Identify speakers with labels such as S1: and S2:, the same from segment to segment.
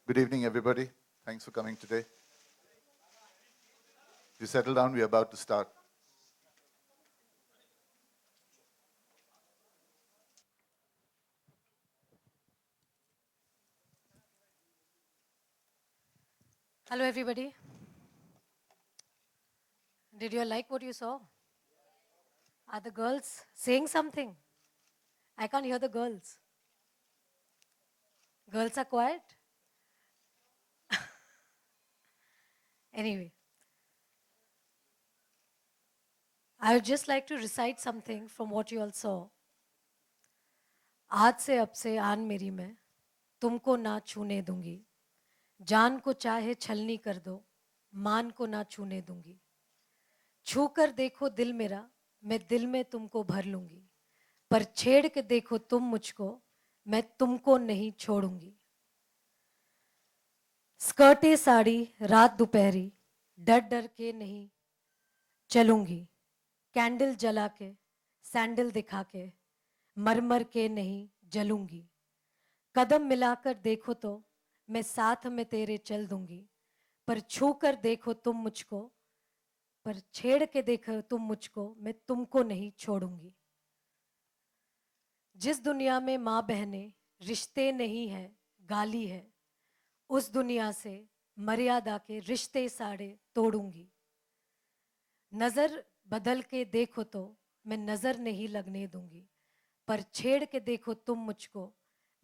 S1: Good evening, everybody. Thanks for coming today. If you settle down, we're about to start.
S2: Hello, everybody. Did you like what you saw? Are the girls saying something? I can't hear the girls. Girls are quiet? Anyway, I would just like to recite something from what you all saw. आज से अब से आन मेरी मैं तुमको ना छूने दूंगी जान को चाहे छलनी कर दो मान को ना छूने दूंगी छू कर देखो दिल मेरा मैं दिल में तुमको भर लूंगी पर छेड़ के देखो तुम मुझको मैं तुमको नहीं छोड़ूंगी स्कर्टे साड़ी रात दोपहरी डर डर के नहीं चलूंगी कैंडल जला के सैंडल दिखा के मर मर के नहीं जलूंगी कदम मिलाकर देखो तो मैं साथ में तेरे चल दूंगी पर छू कर देखो तुम मुझको पर छेड़ के देखो तुम मुझको मैं तुमको नहीं छोड़ूंगी जिस दुनिया में माँ बहने रिश्ते नहीं है गाली है उस दुनिया से मर्यादा के रिश्ते साड़े तोड़ूंगी नजर बदल के देखो तो मैं नजर नहीं लगने दूंगी पर छेड़ के देखो तुम मुझको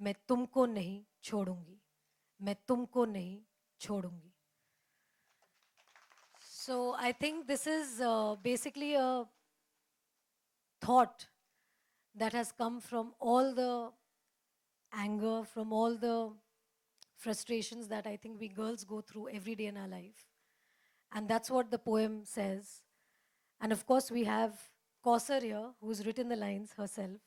S2: मैं तुमको नहीं छोड़ूंगी मैं तुमको नहीं छोड़ूंगी So I think this is basically a thought that has come from all the anger, from all the frustrations that I think we girls go through every day in our life. And that's what the poem says. And of course, we have Kausar here, who's written the lines herself.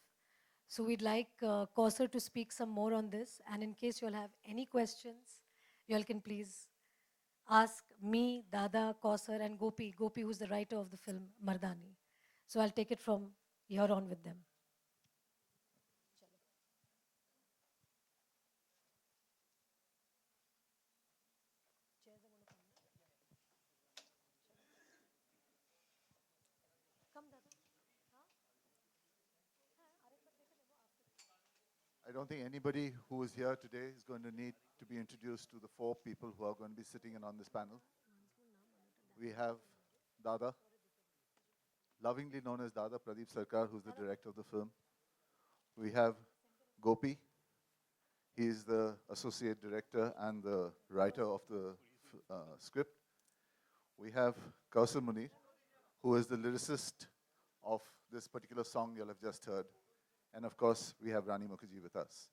S2: So we'd like Kausar to speak some more on this. And in case you'll have any questions, y'all can please ask me, Dada, Kausar, and Gopi. Gopi, who's the writer of the film Mardani. So I'll take it from here on with them.
S1: I don't think anybody who is here today is going to need to be introduced to the four people who are going to be sitting in on this panel. We have Dada, lovingly known as Dada Pradeep Sarkar, who's the director of the film. We have Gopi. He is the associate director and the writer of the script. We have Kausar Munir, who is the lyricist of this particular song you'll have just heard. And of course, we have Rani Mukherjee with us.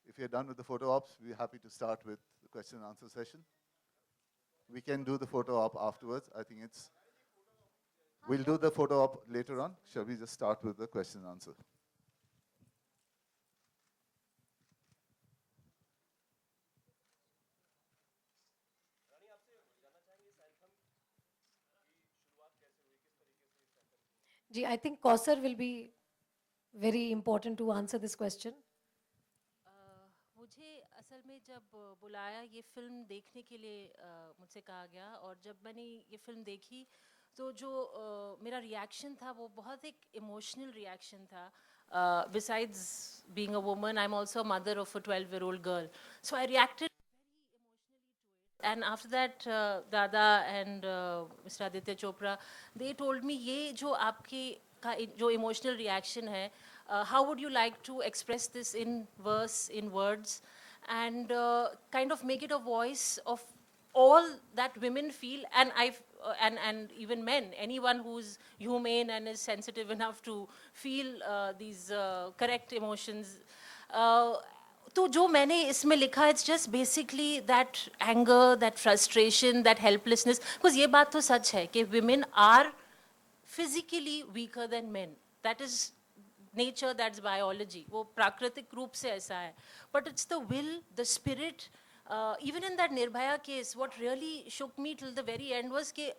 S1: If you're done with the photo ops, we're happy to start with the question and answer session. We can do the photo op afterwards. I think we'll do the photo op later on. Shall we just start with the question and answer?
S2: Ji, I think Kausar will be very important to answer this question.
S3: मुझे असल में जब बुलाया ये film देखने के लिए मुझसे कहा गया और जब मैंने ये फ़िल्म देखी तो जो मेरा रिएक्शन था वो बहुत एक इमोशनल रिएक्शन था besides being a woman I'm also a mother of a 12-year-old girl so I reacted and after that Dada and Mr. Aditya Chopra they told me ये जो आपके का जो emotional reaction है how would you like to express this in verse in words and kind of make it a voice of all that women feel and and even men anyone who's humane and is sensitive enough to feel these correct emotions तो जो मैंने इसमें लिखा it's just basically that anger that frustration that helplessness because ये बात तो सच है कि women are physically weaker than men that is nature that's biology वो प्राकृतिक रूप से ऐसा है but it's the will the spirit even in that Nirbhaya case what really shook me till the very end was कि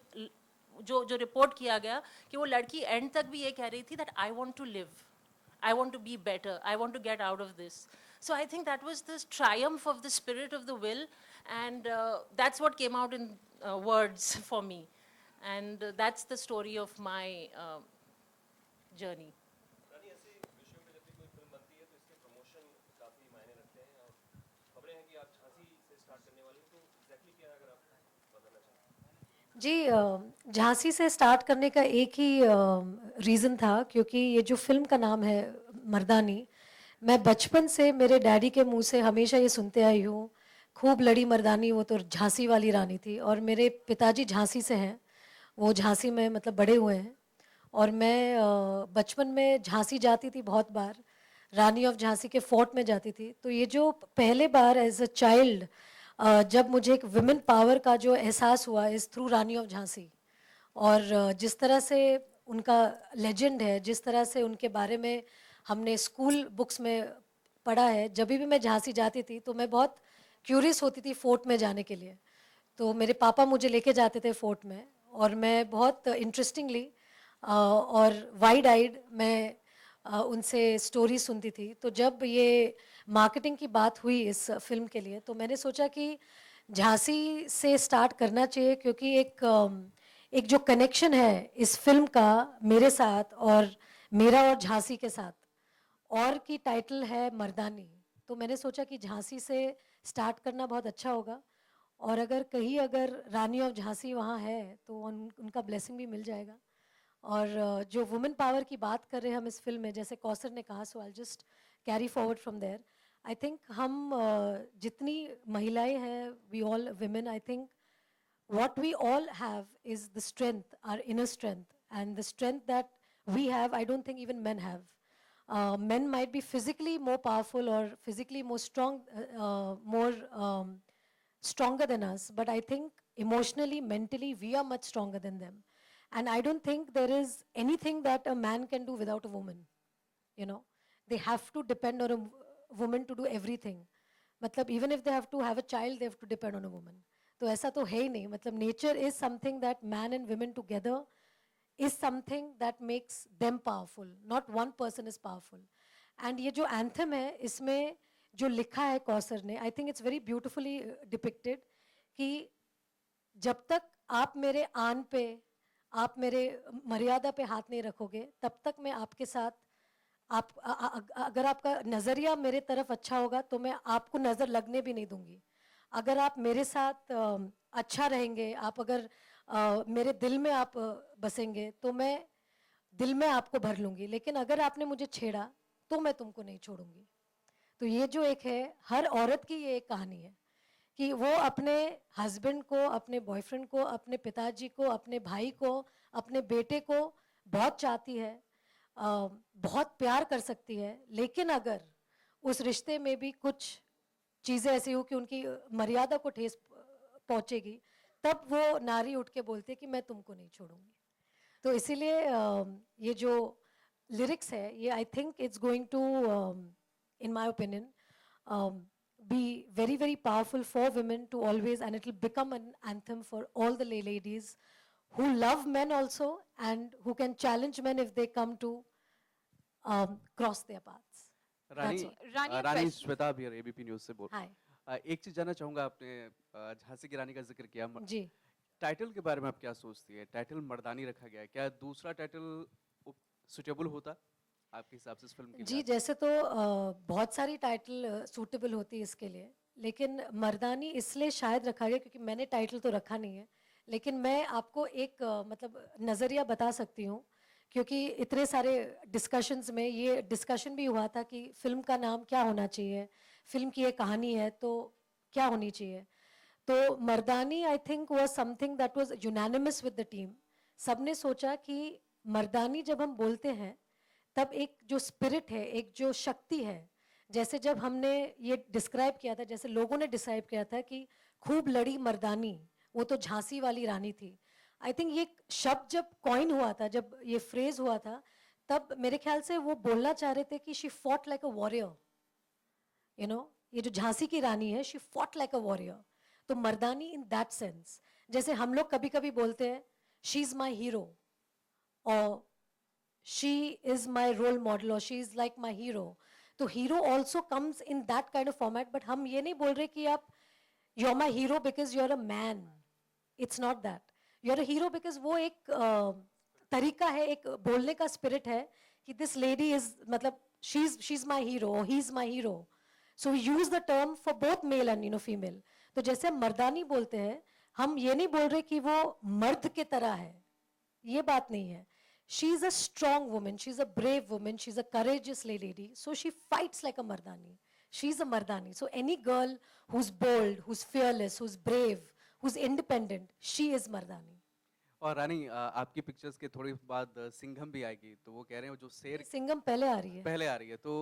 S3: जो रिपोर्ट किया गया कि वो लड़की एंड तक भी ये कह रही थी that I want to live I want to be better I want to get out of this So I think that was the triumph of the spirit of the will, and that's what came out in words for me. And that's the story of my journey.
S4: रानी ऐसे विषयों पे जब भी कोई film बनती है तो इसके प्रमोशन काफ़ी मायने रखते हैं और खबरें हैं कि आप झांसी से स्टार्ट करने वाली हैं तो एग्जैक्टली क्या है अगर आप बताना चाहें।
S2: जी, झांसी से स्टार्ट करने का एक ही रीज़न था, क्योंकि ये जो फिल्म का नाम है मर्दानी, मैं बचपन से मेरे डैडी के मुंह से हमेशा ये सुनते आई हूँ, खूब लड़ी मर्दानी वो तो झांसी वाली रानी थी। और मेरे पिताजी झांसी से हैं, वो झांसी में मतलब बड़े हुए हैं। और मैं बचपन में झांसी जाती थी बहुत बार, रानी ऑफ झांसी के फोर्ट में जाती थी। तो ये जो पहले बार एज अ चाइल्ड जब मुझे एक विमेन पावर का जो एहसास हुआ is through Rani of Jhansi. और जिस तरह से उनका लेजेंड है, जिस तरह से उनके बारे में हमने स्कूल बुक्स में पढ़ा है, जब भी मैं झांसी जाती थी तो मैं बहुत क्यूरियस होती थी फोर्ट में जाने के लिए। तो मेरे पापा मुझे लेके जाते थे फोर्ट में, और मैं बहुत इंटरेस्टिंगली और वाइड आइड मैं उनसे स्टोरी सुनती थी। तो जब ये मार्केटिंग की बात हुई इस फिल्म के लिए, तो मैंने सोचा कि झांसी से स्टार्ट करना चाहिए, क्योंकि एक जो कनेक्शन है इस फिल्म का मेरे साथ और मेरा और झांसी के साथ, और की टाइटल है मर्दानी। तो मैंने सोचा कि झांसी से स्टार्ट करना बहुत अच्छा होगा, और अगर रानी ऑफ झांसी वहाँ है तो उनका ब्लेसिंग भी मिल जाएगा। और जो वुमेन पावर की बात कर रहे हैं हम इस फिल्म में, जैसे कौसर ने कहा, so I just carry forward from there. I think हम जितनी महिलाएं हैं, we all women, I think what we all have is the strength, our inner strength, and the strength that we have, I don't think even men have. Men might be physically more powerful or physically more strong, more stronger than us, but I think emotionally, mentally, we are much stronger than them. And I don't think there is anything that a man can do without a woman. You know, they have to depend on a woman to do everything. मतलब even if they have to have a child, they have to depend on a woman. तो ऐसा तो है ही नहीं, मतलब nature is something that man and women together is something that makes them powerful. Not one person is powerful. And ये जो anthem है, इसमें जो लिखा है कौसर ने, I think it's very beautifully depicted कि जब तक आप मेरे आन पे, आप मेरे मर्यादा पे हाथ नहीं रखोगे, तब तक मैं आपके साथ, अगर आपका नज़रिया मेरे तरफ अच्छा होगा तो मैं आपको नज़र लगने भी नहीं दूंगी। अगर आप मेरे साथ अच्छा रहेंगे, आप अगर मेरे दिल में आप बसेंगे, तो मैं दिल में आपको भर लूंगी। लेकिन अगर आपने मुझे छेड़ा तो मैं तुमको नहीं छोड़ूंगी। तो ये जो एक है, हर औरत की ये एक कहानी है कि वो अपने हस्बैंड को, अपने बॉयफ्रेंड को, अपने पिताजी को, अपने भाई को, अपने बेटे को बहुत चाहती है, बहुत प्यार कर सकती है, लेकिन अगर उस रिश्ते में भी कुछ चीज़ें ऐसी हो कि उनकी मर्यादा को ठेस पहुंचेगी, तब वो नारी उठ के बोलती है कि मैं तुमको नहीं छोड़ूंगी। तो इसीलिए ये जो लिरिक्स है, ये I think it's going to, in my opinion, be very very powerful for women to always, and it will become an anthem for all the ladies who love men also, and who can challenge men if they come to cross their paths.
S4: Rani
S2: That's all.
S4: रानी श्वेता भी ABP news से बोल।
S2: Hi.
S4: एक चीज़ जानना चाहूँगा, आपने झांसी की रानी का जिक्र किया,
S2: जी
S4: टाइटल के बारे में आप क्या सोचती है? टाइटल मर्दानी रखा गया है, क्या दूसरा टाइटल सुटेबल होता आपके हिसाब से इस फिल्म के
S2: जी,
S4: लिए?
S2: जैसे तो बहुत सारी टाइटल सूटेबल होती है इसके लिए, लेकिन मर्दानी इसलिए शायद रखा गया क्योंकि मैंने टाइटल तो रखा नहीं है, लेकिन मैं आपको एक मतलब नज़रिया बता सकती हूँ, क्योंकि इतने सारे डिस्कशंस में ये डिस्कशन भी हुआ था कि फिल्म का नाम क्या होना चाहिए, फिल्म की एक कहानी है तो क्या होनी चाहिए। तो Mardaani I think was something that was unanimous with the team. सबने सोचा कि मर्दानी जब हम बोलते हैं, तब एक जो स्पिरिट है, एक जो शक्ति है, जैसे जब हमने ये डिस्क्राइब किया था, जैसे लोगों ने डिस्क्राइब किया था कि खूब लड़ी मर्दानी, वो तो झांसी वाली रानी थी। आई थिंक ये शब्द जब कॉइन हुआ था, जब ये फ्रेज हुआ था, तब मेरे ख्याल से वो बोलना चाह रहे थे कि she fought like a warrior. You know, ये जो झांसी की रानी है, she fought like a warrior. तो मर्दानी इन दैट सेंस, जैसे हम लोग कभी कभी बोलते हैं शी इज माई हीरो, और she is my role model, और she is like my hero. तो तो hero also comes in that kind of format. But हम ये नहीं बोल रहे कि आप you are my hero because you are a man. It's not that. You are a hero because वो एक तरीका है, एक बोलने का स्पिरिट है कि दिस लेडी इज, मतलब she is my hero, he is my hero. So we use the term for both male and female. तो जैसे हम मर्दानी बोलते हैं, हम ये नहीं बोल रहे कि वो मर्द के तरह है, ये बात नहीं है. She is a strong woman, she's a brave woman, she's a courageous lady, so she fights like a mardani. She's a mardani. So any girl who's bold, who's fearless, who's brave, who's independent, she is mardani.
S5: और रानी आपकी pictures के थोड़ी बाद सिंघम भी आएगी, तो वो कह रहे हैं जो शेर
S2: सिंघम पहले आ रही है.
S5: पहले आ रही है, तो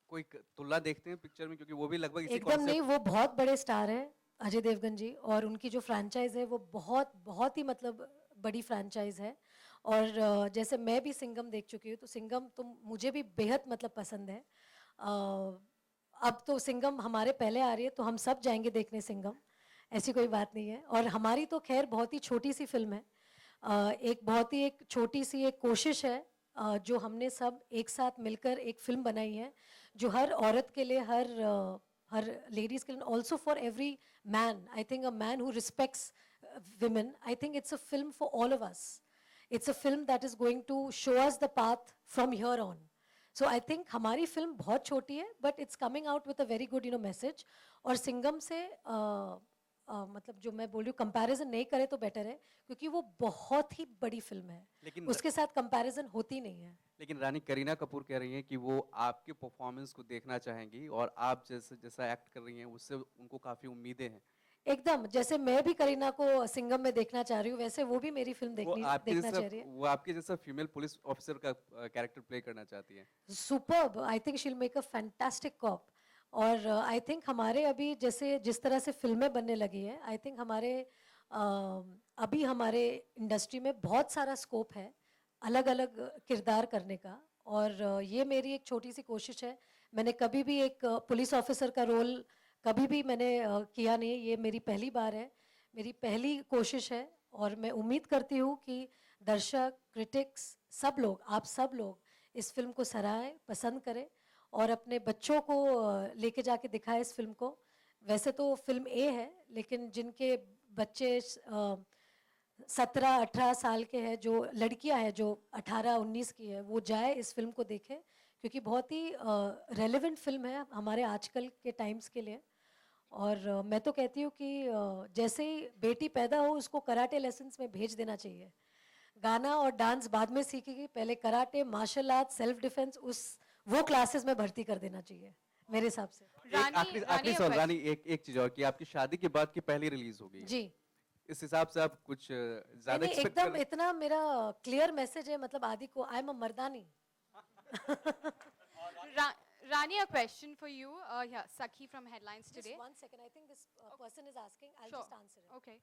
S5: कोई तुलना देखते हैं पिक्चर में, क्योंकि वो भी लगभग इसी
S2: एकदम नहीं,
S5: concept-
S2: वो बहुत बड़े स्टार है अजय देवगन जी, और उनकी जो फ्रैंचाइज है वो बहुत बहुत ही मतलब बड़ी फ्रैंचाइज है. और जैसे मैं भी सिंघम देख चुकी हूँ, तो सिंघम तो मुझे भी बेहद मतलब पसंद है. अब तो सिंघम हमारे पहले आ रही है, तो हम सब जाएंगे देखने सिंघम, ऐसी कोई बात नहीं है. और हमारी तो खैर बहुत ही छोटी सी फिल्म है, एक बहुत ही एक छोटी सी एक कोशिश है जो हमने सब एक साथ मिलकर एक फिल्म बनाई है, जो हर औरत के लिए, हर लेडीज के लिए, also for every man. I think a man who respects women, I think it's a film for all of us. It's a film that is going to show us the path from here on. So I think हमारी film बहुत छोटी है, but it's coming out with a very good message. और सिंघम से मतलब जो मैं बोल रही हूँ, कंपैरिजन नहीं करे तो बेटर है, क्योंकि वो बहुत ही बड़ी फिल्म है,
S5: लेकिन
S2: उसके साथ कंपैरिजन होती नहीं है.
S5: लेकिन रानी करीना कपूर कह रही हैं कि वो आपके परफॉर्मेंस को देखना चाहेंगी, और आप जैसा एक्ट कर रही हैं उससे उनको काफी उम्मीदें हैं.
S2: एकदम, जैसे मैं भी करीना को सिंघम में देखना चाह रही हूँ, वैसे वो भी मेरी फिल्म
S5: वो आपके
S2: देखना चाह रही है.
S5: वो आपके जैसा फीमेल पुलिस ऑफिसर का कैरेक्टर प्ले करना चाहती हैं.
S2: Superb. I think she will make a fantastic cop. और आई थिंक हमारे अभी जैसे जिस तरह से फिल्में बनने लगी है, आई थिंक हमारे अभी हमारे इंडस्ट्री में बहुत सारा स्कोप है अलग अलग किरदार करने का. और ये मेरी एक छोटी सी कोशिश है. मैंने कभी भी एक पुलिस ऑफिसर का रोल कभी भी मैंने किया नहीं. ये मेरी पहली बार है, मेरी पहली कोशिश है. और मैं उम्मीद करती हूँ कि दर्शक, क्रिटिक्स, सब लोग, आप सब लोग इस फिल्म को सराहें, पसंद करें और अपने बच्चों को लेके जाके दिखाएं इस फिल्म को. वैसे तो फिल्म ए है, लेकिन जिनके बच्चे 17-18 साल के हैं, जो लड़कियां हैं जो 18-19 की है, वो जाए इस फिल्म को देखें, क्योंकि बहुत ही रेलेवेंट फिल्म है हमारे आजकल के टाइम्स के लिए. और मैं तो कहती हूँ कि जैसे ही बेटी पैदा हो, उसको कराटे लेसन्स में भेज देना चाहिए. गाना और डांस बाद में सीखेगी, पहले karate, martial art, self defence, वो क्लासेस में भर्ती कर देना चाहिए मेरे हिसाब से.
S5: एक आखिरी सवाल रानी, एक चीज और, कि आपकी शादी के बाद की पहली रिलीज होगी
S2: जी.
S5: इस हिसाब से आप कुछ ज्यादा
S2: नहीं,
S5: एक्सपेक्ट
S2: एकदम इतना मेरा क्लियर मैसेज है, मतलब आदि को, I am a Mardaani.
S6: Rani, a question for you. Yeah, Sakhi from Headlines
S2: Just
S6: today.
S2: 1 second, I think this person is asking, I'll
S6: Sure.
S2: just answer it.
S6: Okay.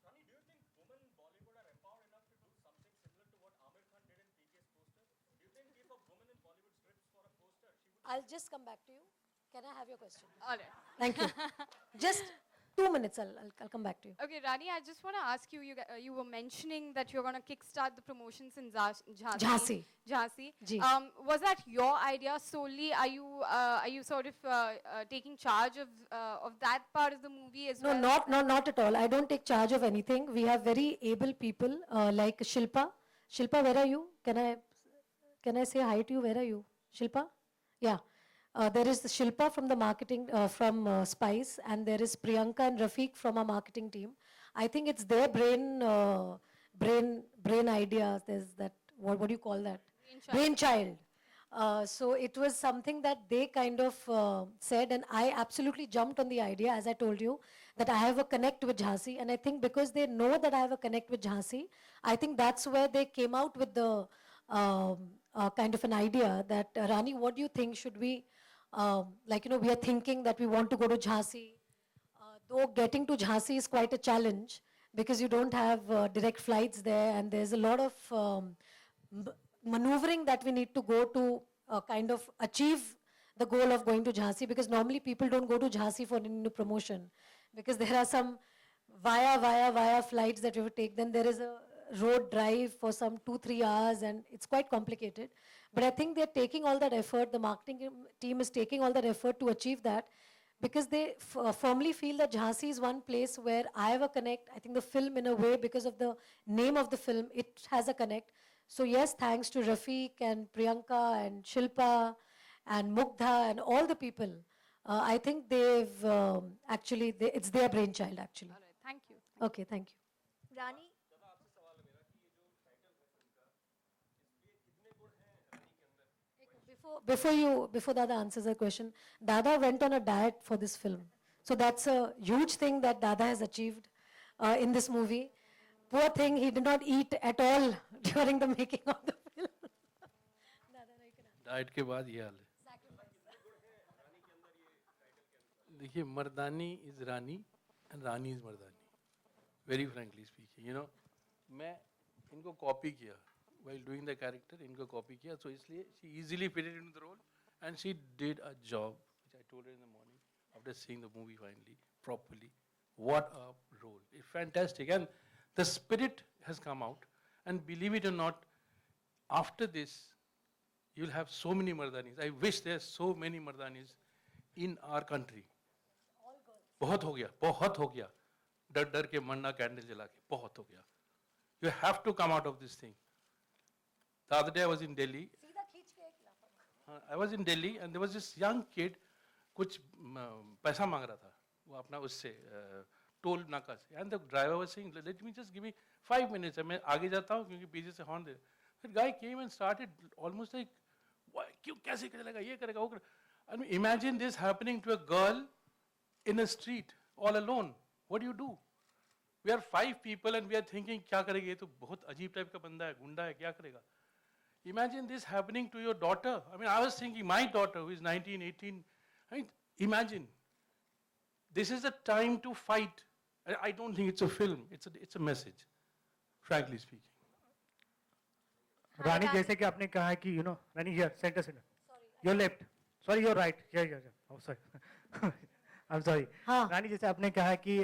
S4: Rani, do you think women in Bollywood are empowered enough to do something similar to what Amir Khan did in PK's poster? Do you think if a woman in Bollywood scripts for a poster, she would?
S2: I'll just come back to you. Can I have your question?
S6: All right.
S2: Thank you. Just 2 minutes, I'll come back to you.
S6: Okay, Rani, I just want to ask you, you were mentioning that you're going to kickstart the promotions in Jhansi.
S2: Jhansi.
S6: Jhansi.
S2: Ji.
S6: Was that your idea solely? Are you sort of taking charge of that part of the movie as
S2: No,
S6: well?
S2: not at all. I don't take charge of anything. We have very able people like Shilpa. Shilpa, where are you? Can I say hi to you? Where are you? Shilpa? Yeah. There is Shilpa from the marketing, from Spice, and there is Priyanka and Rafiq from our marketing team. I think it's their brain ideas. There's that, what do you call that? Brainchild. So it was something that they kind of said, and I absolutely jumped on the idea, as I told you, that I have a connect with Jhansi. And I think because they know that I have a connect with Jhansi, I think that's where they came out with the kind of an idea that, Rani, what do you think? Should we, we are thinking that we want to go to Jhansi. Though getting to Jhansi is quite a challenge because you don't have direct flights there, and there's a lot of maneuvering that we need to go to kind of achieve the goal of going to Jhansi, because normally people don't go to Jhansi for any promotion because there are some via flights that you have to take. Then there is a road drive for some 2-3 hours, and it's quite complicated. But I think they're taking all that effort, the marketing team is taking all that effort to achieve that, because they firmly feel that Jhansi is one place where I have a connect. I think the film, in a way, because of the name of the film, it has a connect. So yes, thanks to Rafiq and Priyanka and Shilpa and Mugdha and all the people. I think they've actually, it's their brainchild actually.
S6: All right, thank you.
S2: Okay, thank you.
S7: Rani
S2: Before Dada answers the question, Dada went on a diet for this film. So that's a huge thing that Dada has achieved in this movie. Poor thing, he did not eat at all during the making of the film.
S8: Diet के बाद ये हाल है देखिए Mardaani is Rani and Rani is Mardaani very frankly speaking you know मैं इनको copy किया while doing the character इनको कॉपी किया so इसलिए she easily fitted into the role and she did a job which I told her in the morning after seeing the movie finally properly. What a role, it's fantastic and the spirit has come out and believe it or not after this you'll have so many Mardanis. I wish there's so many Mardanis in our country. बहुत हो गया डर डर के मरना candle जला के बहुत हो गया. You have to come out of this thing. The other day I was in Delhi. I was in Delhi and there was this young kid कुछ पैसा मांग रहा था वो अपना उससे टोल नाका से and the driver was saying let me just give me 5 minutes मैं आगे जाता हूँ क्योंकि पीछे से हॉर्न दे फिर guy came and started almost like क्यों कैसे करेगा ये करेगा वो करेगा I mean imagine this happening to a girl in a street all alone what do you do we are 5 people and we are thinking क्या करेगा ये तो बहुत अजीब टाइप का बंदा है गुंडा है क्या करेगा imagine this happening to your daughter I mean I was thinking my daughter who is 19 18 I mean imagine this is a time to fight I don't think it's a film it's a message frankly speaking
S9: रानी जैसे कि आपने कहा है कि you know Rani here centre your left sorry your right here sorry I am sorry
S2: हाँ।
S9: रानी जैसे आपने कहा है कि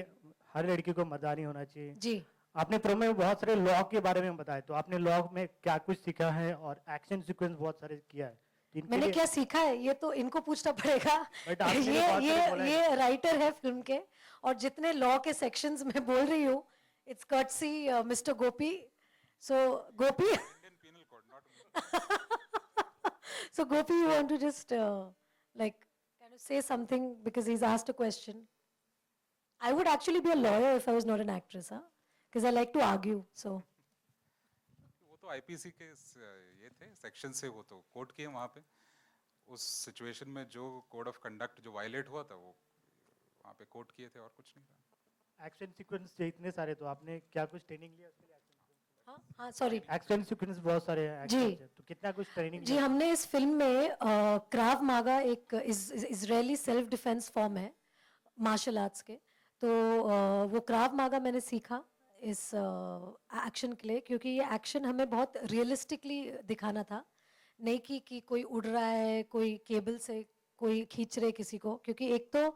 S9: हर लड़की को मर्दानी होना चाहिए
S2: जी
S9: आपने प्रोमो में बहुत सारे लॉ के बारे में बताया तो आपने लॉ में क्या कुछ सीखा है और एक्शन सीक्वेंस बहुत सारे किया है तो इनके
S2: मैंने
S9: लिए-
S2: क्या सीखा है ये तो इनको पूछना पड़ेगा
S9: But आपने तो बहुत सारे बोला है।
S2: ये राइटर है फिल्म के और जितने लॉ के सेक्शंस में बोल रही हूँ it's courtesy mister Gopi so Gopi so Gopi you want to just like kind of say something because he's asked a question I would actually be a lawyer if I was not an actress because I like to argue so
S10: वो तो IPC के ये थे section से वो तो court किए वहाँ पे उस सिचुएशन में जो कोड ऑफ कंडक्ट जो वायलेट हुआ था वो वहाँ पे कोर्ट किए थे और कुछ नहीं था
S9: एक्शन सीक्वेंस इतने सारे तो आपने क्या कुछ ट्रेनिंग लिया उसके लिए
S2: हाँ सॉरी
S9: एक्शन सीक्वेंस बहुत सारे हैं
S2: जी।
S9: actions हैं, तो कितना कुछ ट्रेनिंग
S2: जी हमने इस फिल्म में क्राव मागा एक इजरायली सेल्फ डिफेंस फॉर्म है मार्शल आर्ट्स के तो वो क्राव मागा मैंने सीखा इस एक्शन के लिए क्योंकि ये एक्शन हमें बहुत रियलिस्टिकली दिखाना था नहीं कि कोई उड़ रहा है कोई केबल से कोई खींच रहे किसी को क्योंकि एक तो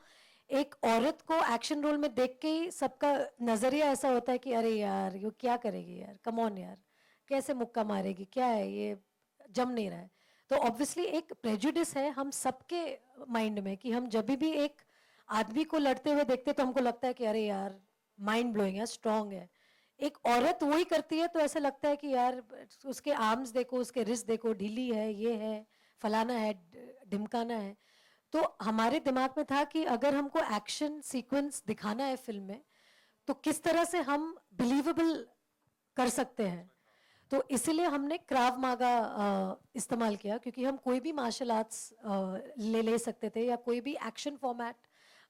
S2: एक औरत को एक्शन रोल में देख के ही सबका नजरिया ऐसा होता है कि अरे यार ये क्या करेगी यार कम ऑन यार कैसे मुक्का मारेगी क्या है ये जम नहीं रहा है तो ऑब्वियसली एक प्रेजुडिस है हम सबके माइंड में कि हम जब भी एक आदमी को लड़ते हुए देखते तो हमको लगता है कि अरे यार माइंड ब्लोइंग है स्ट्रांग है एक औरत वही करती है तो ऐसा लगता है कि यार उसके आर्म्स देखो उसके रिस्ट देखो ढीली है ये है फलाना है ढिमकाना है तो हमारे दिमाग में था कि अगर हमको एक्शन सीक्वेंस दिखाना है फिल्म में तो किस तरह से हम बिलीवेबल कर सकते हैं तो इसीलिए हमने क्राव मागा इस्तेमाल किया क्योंकि हम कोई भी मार्शल आर्ट्स ले सकते थे या कोई भी एक्शन फॉर्मेट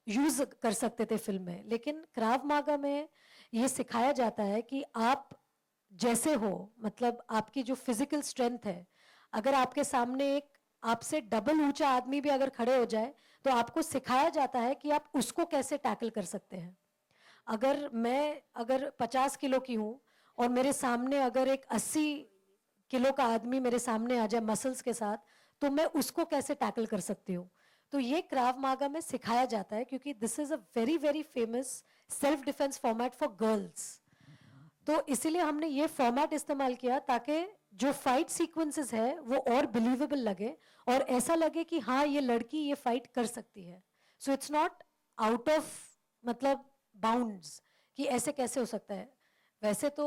S2: यूज कर सकते थे फिल्म में लेकिन क्राव मागा में ये सिखाया जाता है कि आप जैसे हो मतलब आपकी जो फिजिकल स्ट्रेंथ है अगर आपके सामने एक आपसे डबल ऊंचा आदमी भी अगर खड़े हो जाए तो आपको सिखाया जाता है कि आप उसको कैसे टैकल कर सकते हैं अगर 50 किलो की हूँ और मेरे सामने अगर एक 80 किलो का आदमी मेरे सामने आ जाए मसल्स के साथ तो मैं उसको कैसे टैकल कर सकती हूँ तो ये क्राव मागा में सिखाया जाता है क्योंकि this is a very very famous self defence format for girls तो इसीलिए हमने ये फॉर्मेट इस्तेमाल किया ताकि जो फाइट सीक्वेंसेस है वो और बिलीवेबल लगे और ऐसा लगे कि हाँ ये लड़की ये फाइट कर सकती है. So it's not out of मतलब बाउंड्स कि ऐसे कैसे हो सकता है. वैसे तो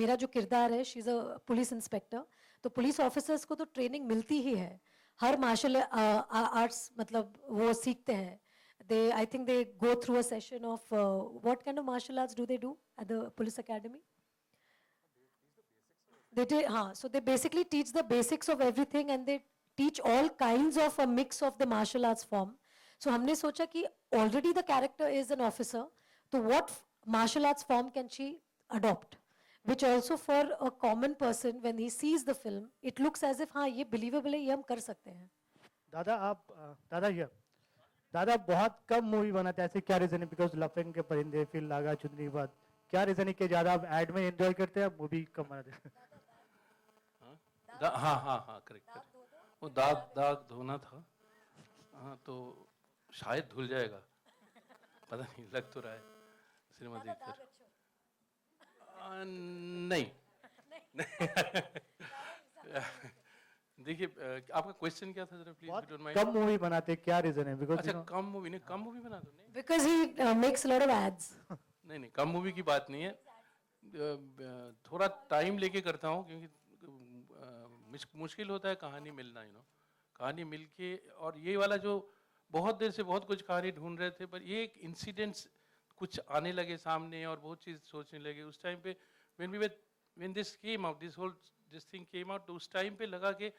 S2: मेरा जो किरदार है, she is a police inspector, तो पुलिस ऑफिसर्स को तो ट्रेनिंग मिलती ही है. हर मार्शल आर्ट्स मतलब वो सीखते हैं. They, I think they go through a session of what kind of martial arts do they do at the police academy? They did, so they basically teach the basics of everything and they teach all kinds of a mix of the martial arts form. So हमने सोचा कि already the character is an officer, so what martial arts form can she adopt? Which also for a common person when he sees the film, it looks as if हाँ ये believable है, ये हम कर सकते हैं.
S9: दादा here. दादा बहुत कम मूवी बनाते हैं, ऐसे क्या रीजन है? बिकॉज लफंग के परिंदे, फिर लागा चुनरी के बाद, क्या रीजन है कि ज्यादा आप एड में एंजॉय करते हैं, मूवी कम बनाते हैं?
S8: हाँ करेक्ट. वो दाग धोना था. हाँ तो शायद धुल जाएगा, पता नहीं, लग तो रहा है सिनेमा देखकर. नहीं. देखिए आपका क्वेश्चन क्या था जरा प्लीज,
S9: बहुत
S8: डोंट माइंड.
S9: कम मूवी बनाते हैं, क्या रीजन है? बिकॉज
S8: अच्छा कम मूवी नहीं, कम मूवी बना दो. नहीं
S2: Because he makes a lot of ads.
S8: नहीं कम मूवी की बात नहीं है. थोड़ा टाइम लेके करता हूँ क्योंकि मुश्किल होता है कहानी मिलना, कहानी मिलके. और ये वाला जो बहुत देर से बहुत कुछ कहानी ढूंढ रहे थे, पर ये एक इंसिडेंट्स कुछ आने लगे सामने और बहुत चीज़ सोचने लगे. उस टाइम पे when this came out, this thing came out, तो उस टाइम पे लगा कि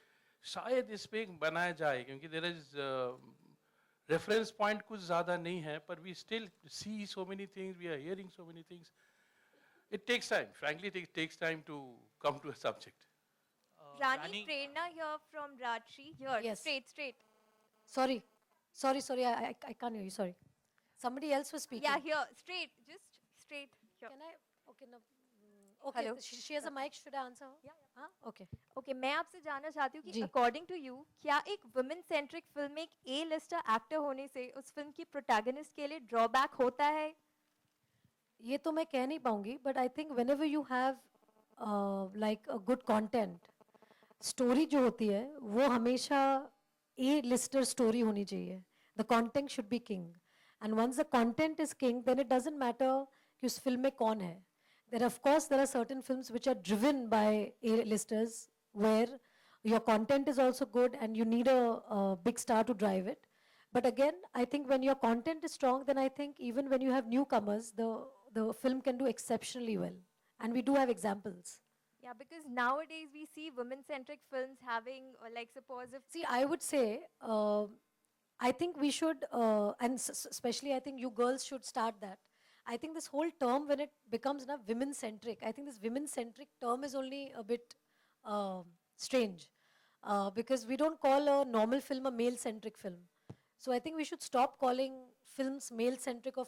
S8: शायद इस पे बनाया जाए, क्योंकि देयर इज रेफरेंस पॉइंट कुछ ज़्यादा नहीं है, पर we still see so many things, we are hearing so many things. It takes time, frankly it takes time to come to a subject.
S6: Rani, Prerna here from Rajshri. Here,
S2: Yes.
S6: straight.
S2: Sorry, I can't hear you, sorry. Somebody else was speaking.
S6: Yeah, here, just straight here.
S2: Can I, okay, no, okay,
S6: Hello.
S2: she has a mic, should I answer her?
S6: Yeah.
S2: हाँ, okay.
S6: Okay, मैं आपसे जानना चाहती हूँ कि
S2: जी.
S6: According to you क्या एक women centric film में एक ए लिस्टर एक्टर होने से उस फिल्म की प्रोटैगनिस्ट के लिए ड्रॉबैक होता है?
S2: ये तो मैं कह नहीं पाऊंगी, but I think whenever you have like a good content, story जो होती है वो हमेशा ए लिस्टर स्टोरी होनी चाहिए. The content should be king, and once the content is king then it doesn't matter कि उस फिल्म में कौन है. There of course there are certain films which are driven by A listers where your content is also good and you need a big star to drive it. But again, I think when your content is strong, then I think even when you have newcomers, the film can do exceptionally well. And we do have examples.
S6: Yeah, because nowadays we see women-centric films having, like, suppose if
S2: See, I would say, I think we should, and especially I think you girls should start that. I think this whole term, when it becomes women-centric, I think this women-centric term is only a bit strange. Because we don't call a normal film a male-centric film. So I think we should stop calling films male-centric or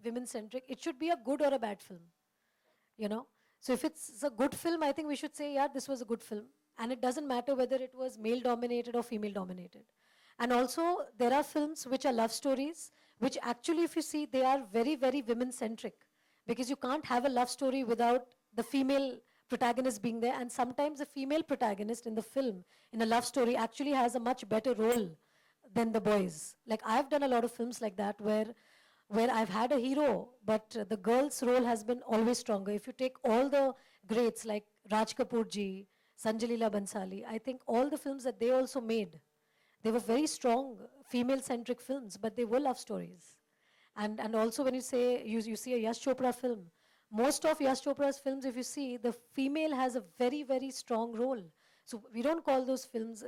S2: women-centric. It should be a good or a bad film, you know. So if it's a good film, I think we should say, yeah, this was a good film. And it doesn't matter whether it was male-dominated or female-dominated. And also, there are films which are love stories, which actually, if you see, they are very, very women-centric. Because you can't have a love story without the female protagonist being there. And sometimes the female protagonist in the film, in a love story, actually has a much better role than the boys. Like, I've done a lot of films like that where I've had a hero, but the girl's role has been always stronger. If you take all the greats like Raj Kapoor ji, Sanjay Leela Bhansali, I think all the films that they also made, they were very strong female-centric films, but they were love stories. And also when you say, you see a Yash Chopra film, most of Yash Chopra's films, if you see, the female has a very, very strong role. So we don't call those films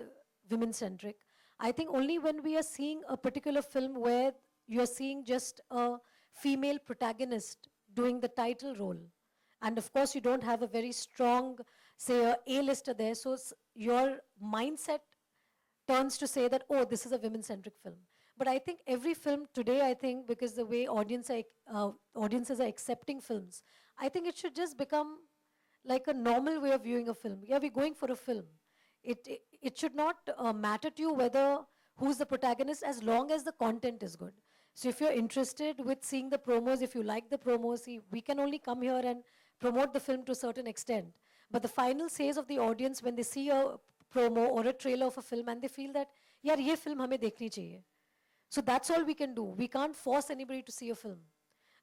S2: women-centric. I think only when we are seeing a particular film where you are seeing just a female protagonist doing the title role. And of course, you don't have a very strong, say, a A-lister there. So your mindset turns to say that, oh, this is a women-centric film. But I think every film today, I think, because the way audiences are accepting films, I think it should just become like a normal way of viewing a film. Yeah, we're going for a film. It should not matter to you whether who's the protagonist as long as the content is good. So if you're interested with seeing the promos, if you like the promos, see, we can only come here and promote the film to a certain extent. But the final says of the audience when they see a promo or a trailer of a film and they feel that, yaar, ye film hame dekhni chahiye. So that's all we can do. We can't force anybody to see a film.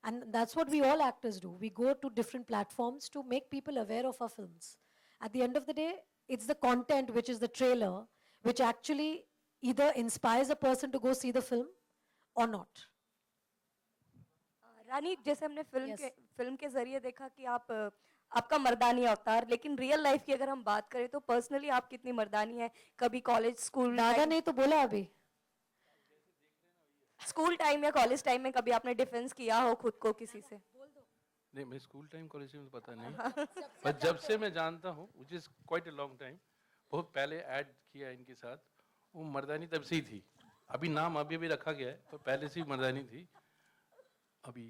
S2: And that's what we all actors do. We go to different platforms to make people aware of our films. At the end of the day, it's the content, which is the trailer, which actually either inspires a person to go see the film or not.
S7: रानी, जैसे हमने
S2: Yes.
S7: Film के जरिए देखा कि आप आपका मर्दानी अवतार, लेकिन रियल लाइफ की अगर हम बात करें तो पर्सनली आप कितनी मर्दानी है? कभी कॉलेज
S2: दादा ने तो बोला अभी.
S7: स्कूल टाइम या कॉलेज टाइम में कभी आपने डिफेंस किया हो खुद को किसी से?
S8: नहीं, मैं स्कूल टाइम कॉलेज में तो पता नहीं, पर जब से मैं जानता हूँ, which is quite a long time, बहुत पहले ऐड किया इनके साथ, वो मर्दानी तब से ही थी. अभी नाम अभी भी रखा गया है, पर पहले से ही मर्दानी थी. अभी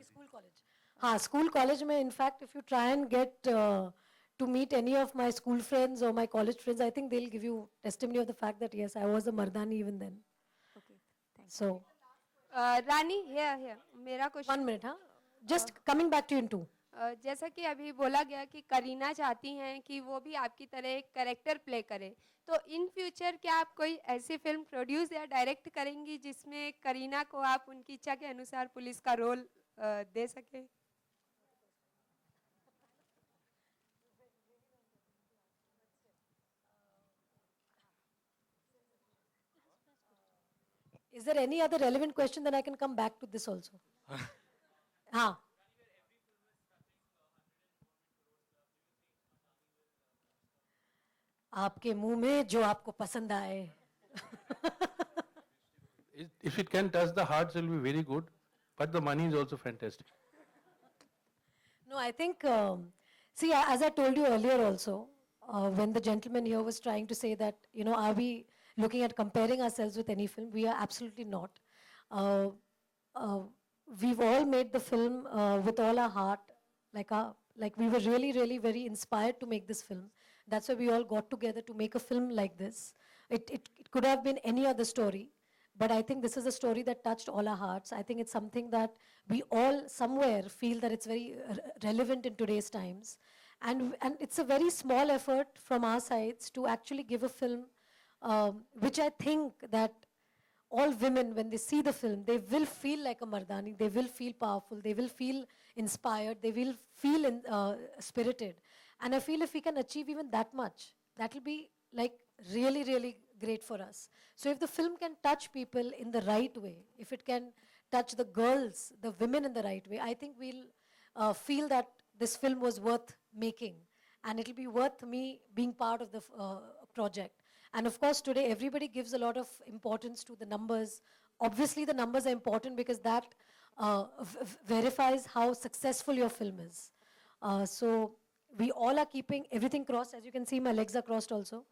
S2: स्कूल कॉलेज. हाँ, स्कूल कॉलेज में in fact if you try and get to meet any of my school friends or my college friends, I think they'll give you testimony of the fact that yes, I was a mardani even then.
S7: Okay, thank
S2: So,
S6: Rani, here, मेरा question.
S2: 1 minute, हाँ. Just coming back to you in two.
S6: जैसा कि अभी बोला गया कि करीना चाहती हैं कि वो भी आपकी तरह एक कैरेक्टर प्ले करे, तो इन फ्यूचर क्या आप कोई ऐसी फिल्म प्रोड्यूस या डायरेक्ट करेंगी जिसमें करीना को आप उनकी इच्छा के अनुसार पुलिस का रोल दे सके?
S2: Is there any other relevant question? Then I can come back to this also. हाँ. आपके मुंह में जो आपको पसंद आए.
S8: if it can touch the hearts, it will be very good, but the money is also fantastic.
S2: No, I think, see, as I told you earlier also, when the gentleman here was trying to say that, you know, are we looking at comparing ourselves with any film? We are absolutely not. We've all made the film with all our heart, like we were really, really very inspired to make this film. That's why we all got together to make a film like this. It could have been any other story, but I think this is a story that touched all our hearts. I think it's something that we all somewhere feel that it's very relevant in today's times. And it's a very small effort from our sides to actually give a film which I think that all women, when they see the film, they will feel like a Mardani, they will feel powerful, they will feel inspired, they will feel spirited. And I feel if we can achieve even that much, that will be like really, really great for us. So if the film can touch people in the right way, if it can touch the girls, the women in the right way, I think we'll feel that this film was worth making. And it'll be worth me being part of the project. And of course, today everybody gives a lot of importance to the numbers. Obviously, the numbers are important because that verifies how successful your film is. So we all are keeping everything crossed. As you can see, my legs are crossed also.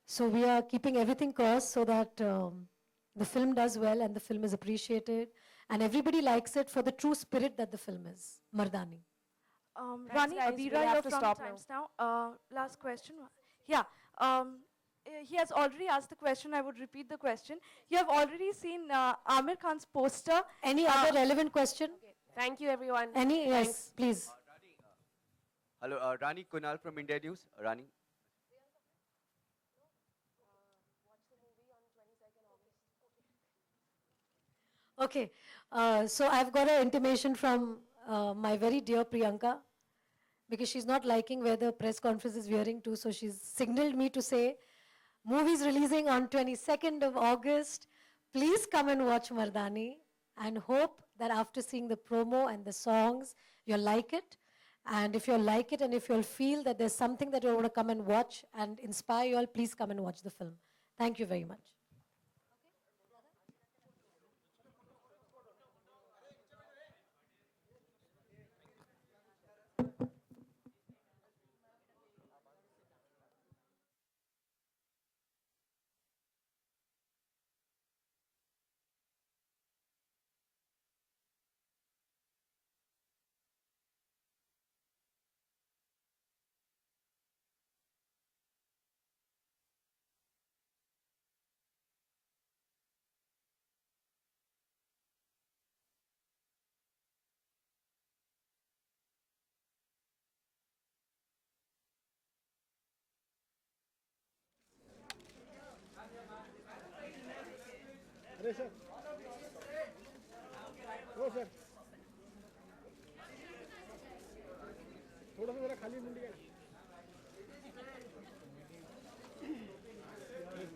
S2: So we are keeping everything crossed so that the film does well and the film is appreciated. And everybody likes it for the true spirit that the film is. Mardani.
S7: Rani,
S11: guys,
S7: Abira,
S11: we'll have
S7: you're
S11: to
S7: from
S11: stop
S7: Times now. Last question. Yeah. He has already asked the question. I would repeat the question. You have already seen Amir Khan's poster.
S2: Any other relevant question?
S11: Thank you, everyone.
S2: Any? Yes, please.
S12: Hello, Rani Kunal from India News. Rani.
S2: Okay, so I've got an intimation from my very dear Priyanka, because she's not liking where the press conference is veering to, so she's signaled me to say, movie's releasing on 22nd of August. Please come and watch Mardani, and hope that after seeing the promo and the songs, you'll like it. And if you'll like it and if you'll feel that there's something that you want to come and watch and inspire you all, please come and watch the film. Thank you very much.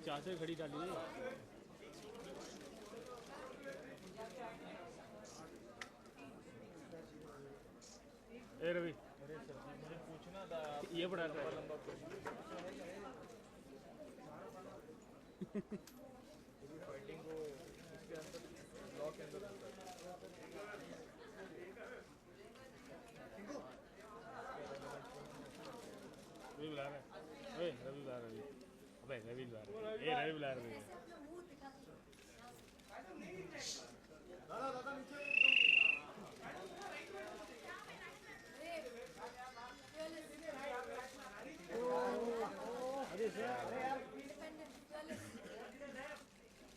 S11: चाचा खड़ी डाली ए रवि पूछना था ये बड़ा लंबा fighting को इसके अंदर ब्लॉक के अंदर रवि बुला रहा है रवि बुला रहा है अबे रवि बुला रहा है रवि बुला रहा है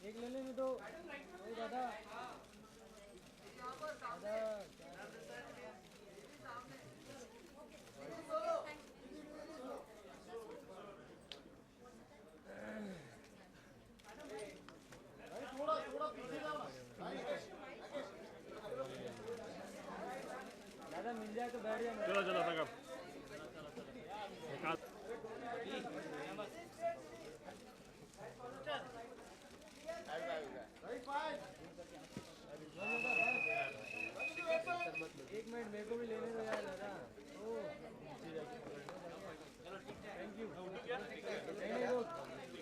S11: एक ले लेने तो दादा दादा मिल जाए तो बैठ जाए चलो चलो तक एक मिनट मेरे को भी लेने दो यार दादा